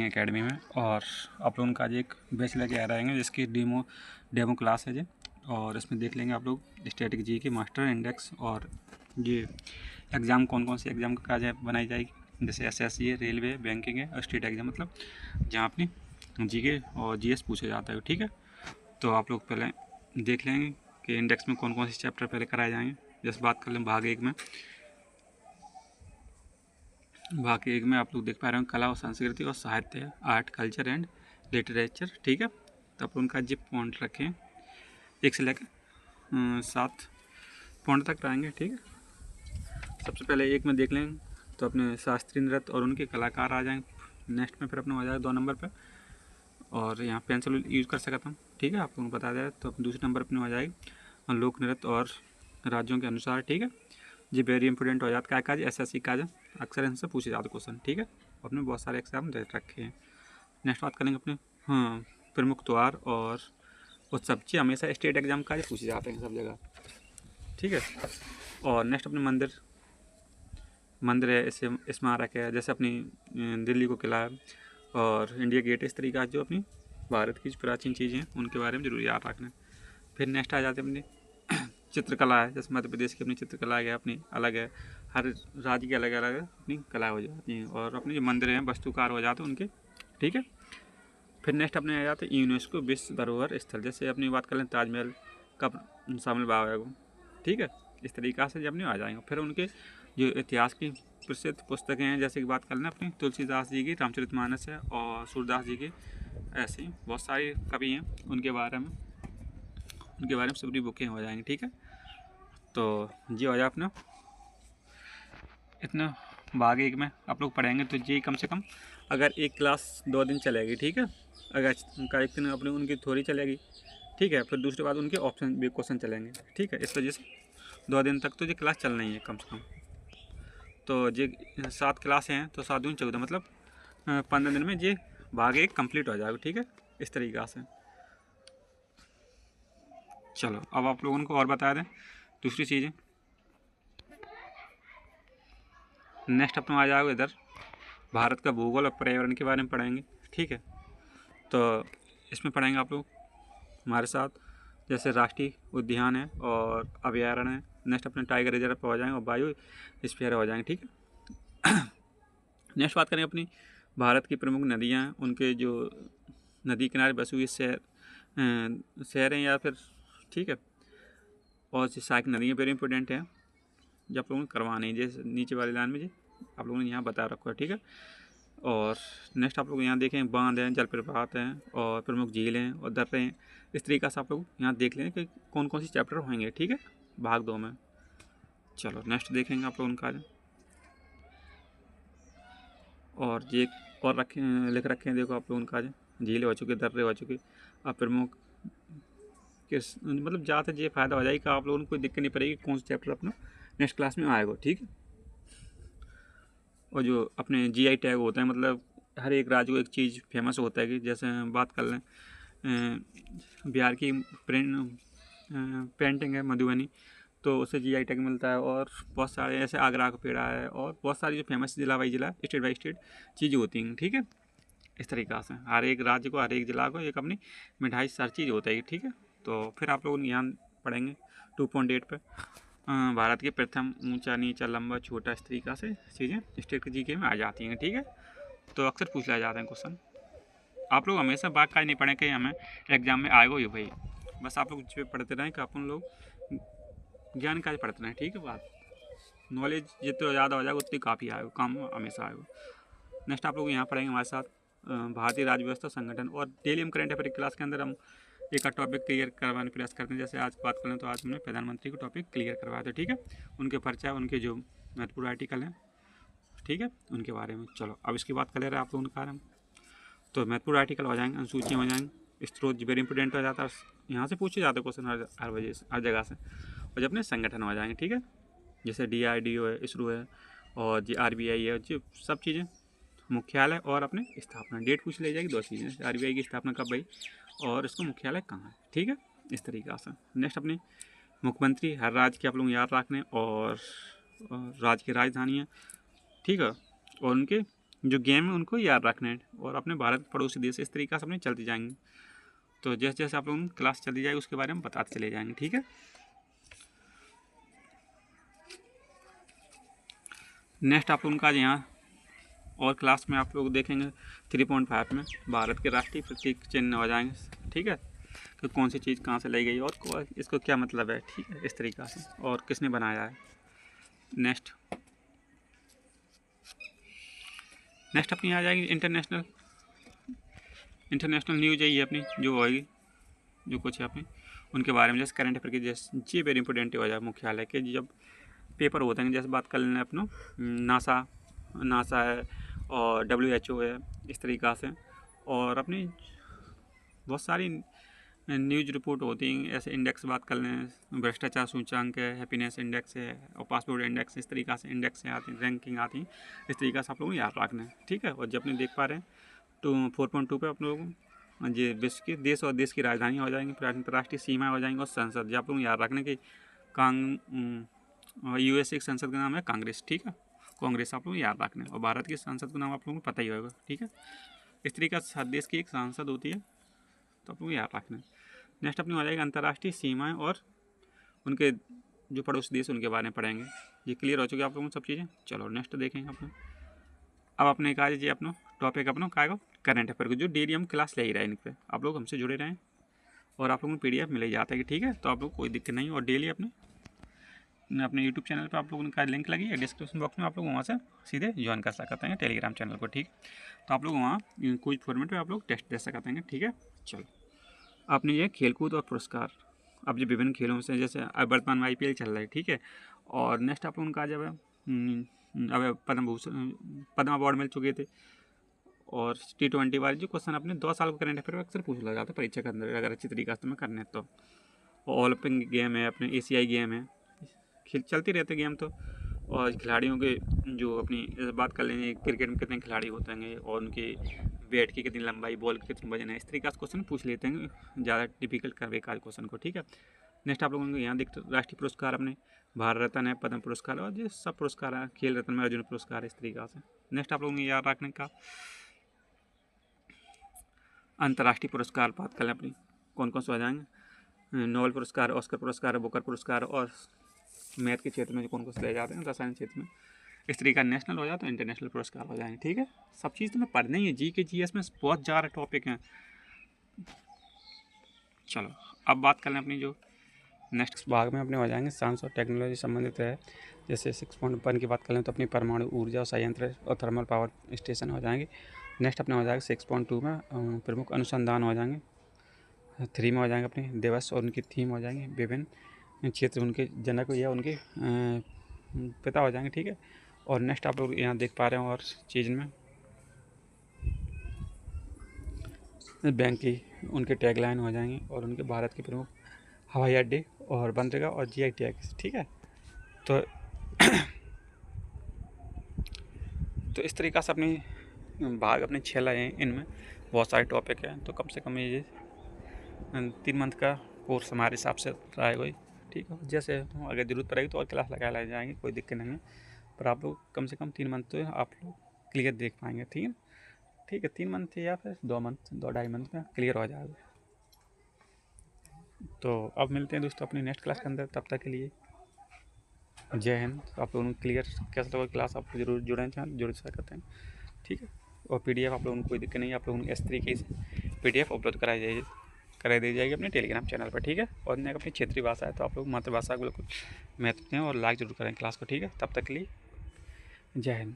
Coaching academy में। और आप लोगों का आज एक बैच लेके आ रहेंगे जिसकी डेमो क्लास है जी। और इसमें देख लेंगे आप लोग स्टैटिक जी की मास्टर इंडेक्स और ये एग्ज़ाम कौन कौन से एग्ज़ाम का काज बनाई जाएगी, जैसे SSC है, रेलवे, बैंकिंग है और स्टेट एग्ज़ाम, मतलब जहाँ अपनी जीके और जीएस पूछे जाता है। ठीक है, तो आप लोग पहले देख लेंगे कि इंडेक्स में कौन कौन से चैप्टर पहले कराए जाएंगे। जैसे बात कर लें भाग एक में आप लोग देख पा रहे हैं कला और संस्कृति और साहित्य है, आर्ट, कल्चर एंड लिटरेचर। ठीक है, तो आप उनका जिप पॉइंट रखें 1 से लेकर 7 पॉइंट तक रहेंगे। ठीक है, सबसे पहले 1 में देख लेंगे तो अपने शास्त्रीय नृत्य और उनके कलाकार आ जाएंगे। नेक्स्ट में फिर अपने आ जाएगा 2 नंबर पर, और यहाँ पेंसिल यूज़ कर सकता हूँ। ठीक है, आप लोगों को बता दें तो दूसरे नंबर पर आ जाएगी लोक नृत्य और राज्यों के अनुसार। ठीक है, जी वेरी इंपॉर्टेंट हो जाता है SSC का अक्सर इनसे पूछे जाते क्वेश्चन। ठीक है, अपने बहुत सारे एग्जाम दे रखे हैं। नेक्स्ट बात करेंगे अपने प्रमुख त्योहार और उत्सव जी, हमेशा स्टेट एग्जाम का पूछे जाते हैं सब जगह। ठीक है, और नेक्स्ट अपने मंदिर है, इसे स्मारक है, जैसे अपनी दिल्ली को किला है और इंडिया गेट, इस तरीके का जो अपनी भारत की प्राचीन चीज़ें हैं उनके बारे में जरूर याद रखना है। फिर नेक्स्ट आ जाते हैं अपनी चित्रकला है, जैसे मध्य प्रदेश की अपनी चित्रकला है, अपनी अलग है, हर राज्य की अलग अलग अपनी कला हो जाती हैं, और अपने जो मंदिर हैं वास्तुकार हो जाते हैं उनके। ठीक है, फिर नेक्स्ट अपने आ जाते हैं यूनेस्को विश्व धरोहर स्थल, जैसे अपनी बात कर लें ताजमहल का शामिल बाग है वो। ठीक है, इस तरीक़ा से जब अपने आ जाएंगे। फिर उनके जो इतिहास की प्रसिद्ध पुस्तकें हैं, जैसे कि बात कर लें अपनी तुलसीदास जी की रामचरितमानस है और सूरदास जी की, ऐसे ही बहुत सारी कवि हैं उनके बारे में सभी बुकें हो जाएंगी। ठीक है, तो जी हो जाए अपना इतना भाग 1 में आप लोग पढ़ेंगे तो जी कम से कम अगर एक क्लास 2 दिन चलेगी। ठीक है, अगर उनका एक दिन अपने उनकी थ्योरी चलेगी। ठीक है, फिर दूसरे बाद उनके ऑप्शन भी क्वेश्चन चलेंगे। ठीक है, इस वजह से 2 दिन तक तो ये क्लास चलना ही है कम से कम। तो ये 7 क्लासें हैं तो 7 दूनी 14, मतलब 15 दिन में ये भाग 1 कंप्लीट हो जाएगा। ठीक है, इस तरीक़ा से। चलो अब आप लोगों को और बता दें दूसरी चीज़ें। नेक्स्ट अपना आ जाएगा इधर भारत का भूगोल और पर्यावरण के बारे में पढ़ेंगे। ठीक है, तो इसमें पढ़ेंगे आप लोग हमारे साथ, जैसे राष्ट्रीय उद्यान है और अभयारण्य है। नेक्स्ट अपने टाइगर रिजर्व पर हो जाएंगे और बायो स्फीयर हो जाएंगे। ठीक है, नेक्स्ट बात करें अपनी भारत की प्रमुख नदियाँ हैं, उनके जो नदी किनारे बसी हुई शहर हैं या फिर। ठीक है, और सारी नदियाँ वेरी इंपॉर्टेंट हैं जो आप लोगों ने करवानी है, जैसे नीचे वाली लाइन में जी आप लोगों ने यहाँ बता रखा है। ठीक है, और नेक्स्ट आप लोग यहाँ देखें बांध हैं, जलप्रपात हैं और प्रमुख झील हैं और दर्रे हैं। इस तरीक़ा से आप लोग यहाँ देख लें कि कौन कौन सी चैप्टर होंगे। ठीक है, भाग 2 में। चलो नेक्स्ट देखेंगे आप लोग उनका, और ये और रखे लिख रखे हैं, देखो आप लोग उनका झीलें हो चुके, दर्रे हो चुके, अब प्रमुख किस, मतलब ज़्यादा ये फ़ायदा हो जाएगा कि आप लोगों को कोई दिक्कत नहीं पड़ेगी कौन सा चैप्टर अपना नेक्स्ट क्लास में आएगा। ठीक है, और जो अपने GI टैग होते हैं, मतलब हर एक राज्य को एक चीज़ फेमस होता है, कि जैसे बात कर लें बिहार की पेंटिंग है मधुबनी, तो उसे GI टैग मिलता है। और बहुत सारे ऐसे आगरा का पेड़ा है और बहुत सारी जो फेमस जिला बाई जिला, स्टेट बाई स्टेट चीज़ें होती हैं। ठीक है, इस तरीक़ा से हर एक राज्य को, हर एक जिला को एक अपनी मिठाई सारी चीज़ होता है। ठीक है, तो फिर आप लोग यहाँ पढ़ेंगे 2.8 पे भारत के प्रथम ऊंचा, नीचा, लंबा, छोटा, इस तरीक़ा से चीज़ें स्टेट के GK में आ जाती हैं। ठीक है, तो अक्सर पूछ लाए जाते हैं क्वेश्चन। आप लोग हमेशा बात का नहीं पढ़ें कि हमें एग्जाम में आएगा ही भाई, बस आप लोग जो पढ़ते रहें कि अपन लोग ज्ञान का पढ़ते रहें। ठीक है, बात नॉलेज जितना ज़्यादा हो जाएगा उतनी काफ़ी आएगा, काम हमेशा आएगा। नेक्स्ट आप लोग यहाँ पढ़ेंगे हमारे साथ भारतीय राज्य व्यवस्था संगठन, और डेली हम करंट अफेयर क्लास के अंदर हम एक टॉपिक क्लियर करवाने प्रयास करते हैं। जैसे आज बात करें तो आज हमने प्रधानमंत्री को टॉपिक क्लियर करवाया था। ठीक है, उनके परिचय, उनके जो महत्वपूर्ण आर्टिकल हैं, ठीक है, उनके बारे में। चलो अब इसकी बात कर ले रहे हैं आप लोगों का, तो महत्वपूर्ण आर्टिकल हो जाएंगे, अनुसूचियाँ हो जाएंगे, स्रोत वेरी इंपॉर्टेंट हो जाता है, यहाँ से पूछे जाते क्वेश्चन हर वजह से, हर जगह से। और जब अपने संगठन हो जाएंगे। ठीक है, जैसे DRDO है, इसरो है और जी RBI है, जो सब चीज़ें, मुख्यालय और अपने स्थापना डेट पूछ ले जाएगी। 2 चीज़ें, RBI की स्थापना कब भई और इसको मुख्यालय कहाँ है। ठीक है, इस तरीक़ा से। नेक्स्ट अपनी मुख्यमंत्री हर राज्य के आप लोग याद रखने, और राज्य की राजधानी है। ठीक है, और उनके जो गेम है उनको याद रखना है और अपने भारत पड़ोसी देश इस तरीक़े से अपने चलते जाएंगे। तो जैसे जैसे आप लोगों की क्लास चलती जाएगी उसके बारे में बताते चले जाएंगे, ठीक है। नेक्स्ट आप लोगों का यहाँ और क्लास में आप लोग देखेंगे 3.5 में भारत के राष्ट्रीय प्रतीक चिन्ह हो जाएंगे, ठीक है, कि कौन सी चीज़ कहाँ से लाई गई और इसको क्या मतलब है, ठीक है, इस तरीक़ा से, और किसने बनाया है। नेक्स्ट अपनी आ जाएगी इंटरनेशनल न्यूज है ये अपनी जो होगी, जो कुछ है अपनी उनके बारे में, जैसे करंट अफेयर की, जैसे ये वेरी इंपॉर्टेंट हो जाए मुख्यालय के जब पेपर होते हैं, जैसे बात कर लें अपना नासा है और WHO है, इस तरीक़ा से, और अपनी बहुत सारी न्यूज रिपोर्ट होती हैं। ऐसे इंडेक्स बात कर लें, भ्रष्टाचार सूचकांक है, हैप्पीनेस इंडेक्स है और पासपोर्ट इंडेक्स, इस तरीक़ा से इंडेक्स से आती हैं, रैंकिंग आती हैं, इस तरीक़ा से आप लोगों को याद रखना है, ठीक है। और जब अपने देख पा रहे हैं तो 4.2 पे आप लोगों को ये विश्व के देश और देश की राजधानी हो जाएंगी, अंतर्राष्ट्रीय सीमाएँ हो जाएंगी और संसद, जो आप लोग याद रखने की USA की संसद का नाम है कांग्रेस, ठीक है, कांग्रेस आप लोग याद रखना है। और भारत की संसद का नाम आप लोगों को पता ही होगा, ठीक है। इस तरीक़े से हर देश की एक सांसद होती है, तो आप लोग याद रखना है। नेक्स्ट अपनी हो जाएगी अंतर्राष्ट्रीय सीमाएं और उनके जो पड़ोसी देश उनके बारे में पढ़ेंगे। ये क्लियर हो चुकी है आप लोगों को सब चीज़ें। चलो नेक्स्ट देखेंगे अपने। अब अपने कहा जी अपना टॉपिक अपना क्या है, करंट अफेयर को, जो डेली हम क्लास ले ही रहे हैं, इन पर आप लोग हमसे जुड़े रहें और आप लोगों को PDF मिल ही जाता है, ठीक है। तो आप लोग कोई दिक्कत नहीं, और डेली अपने यूट्यूब चैनल पर आप लोगों का लिंक लगी है डिस्क्रिप्शन बॉक्स में, आप लोग वहाँ से सीधे ज्वाइन कर सकते हैं टेलीग्राम चैनल को, ठीक। तो आप लोग वहाँ कुछ फॉर्मेट में आप लोग टेस्ट दे सकते हैं, ठीक है। चलो आपने ये खेलकूद और पुरस्कार, अब जो विभिन्न खेलों से, जैसे वर्तमान में IPL चल रहा है, ठीक है। और नेक्स्ट आप उनका जब अब पद्म अवार्ड मिल चुके थे, और T20 वाले जो क्वेश्चन अपने 2 साल को करंट अफेयर अक्सर पूछ लिया जाता है परीक्षा के अंदर, अगर अच्छी तरीके से में करने तो। ओलंपिक गेम है अपने, ACI गेम है, खेल चलती रहते गेम तो। और खिलाड़ियों के जो अपनी बात कर लेंगे, क्रिकेट में कितने खिलाड़ी होते हैं और उनके बैट की कितनी लंबाई, बॉल की कितनी वजन है, इस तरीके से क्वेश्चन पूछ लेते हैं, ज़्यादा डिफिकल्ट कर बेकार क्वेश्चन को, ठीक है। नेक्स्ट आप लोगों को यहाँ दिखते राष्ट्रीय पुरस्कार अपने भारत रत्न है, पद्म पुरस्कार और जो सब पुरस्कार है, खेल रत्न में अर्जुन पुरस्कार है, इस तरीके से। नेक्स्ट आप लोगों को याद रखने का अंतर्राष्ट्रीय पुरस्कार बात करें अपनी कौन कौन से हो जाएंगे, नोबेल पुरस्कार, ऑस्कर पुरस्कार, बुकर पुरस्कार, और मैथ के क्षेत्र में कौन कौन से ले जाते हैं, रसायन क्षेत्र में, इस तरीके का नेशनल हो जाए तो इंटरनेशनल पुरस्कार हो जाएंगे, ठीक है। सब चीज़ तो मैं पढ़ना ही है, GK GS में बहुत ज़्यादा टॉपिक हैं। चलो अब बात कर लें अपनी जो नेक्स्ट भाग में अपने हो जाएंगे साइंस और टेक्नोलॉजी संबंधित है। जैसे 6.1 की बात कर लें तो अपनी परमाणु ऊर्जा और संयंत्र और थर्मल पावर स्टेशन हो जाएंगे। नेक्स्ट अपने हो जाएगा 6.2 में प्रमुख अनुसंधान हो जाएंगे। 3 में हो जाएंगे अपने दिवस और उनकी थीम हो जाएंगे, विभिन्न क्षेत्र उनके जनक या उनके पिता हो जाएंगे, ठीक है। और नेक्स्ट आप लोग यहाँ देख पा रहे हैं और चीज़ में बैंक की उनके टैगलाइन हो जाएंगे और उनके भारत के प्रमुख हवाई अड्डे और बंदरगाह और GI टैग्स, ठीक है। तो इस तरीक़ा से अपनी भाग अपने 6 लाए हैं, इनमें बहुत सारे टॉपिक हैं। तो कम से कम ये 3 मंथ का कोर्स हमारे हिसाब से रहेगा, ठीक है। जैसे अगर ज़रूरत पड़ेगी तो और क्लास लगा लाई जाएंगे, कोई दिक्कत नहीं है, पर आप लोग कम से कम 3 मंथ तो आप लोग क्लियर देख पाएंगे, ठीक है। ठीक है, 3 मंथ या फिर 2 मंथ, 2-2.5 मंथ में क्लियर हो जाएगा। तो अब मिलते हैं दोस्तों अपनी नेक्स्ट क्लास के अंदर, तब तक के लिए जय हिंद। आप लोगों को क्लियर कैसे लगा क्लास, आप जरूर जुड़ सकते हैं, ठीक है। और PDF आप लोगों को कोई दिक्कत नहीं है, आप लोगों को इस तरीके से PDF अपलोड करा दी जाएगी अपने टेलीग्राम चैनल पर, ठीक है। और नहीं अपनी क्षेत्रीय भाषा है तो आप लोग मातृभाषा को बिल्कुल महत्व दें और लाइक जरूर करें क्लास को, ठीक है। तब तक के लिए जय हिंद।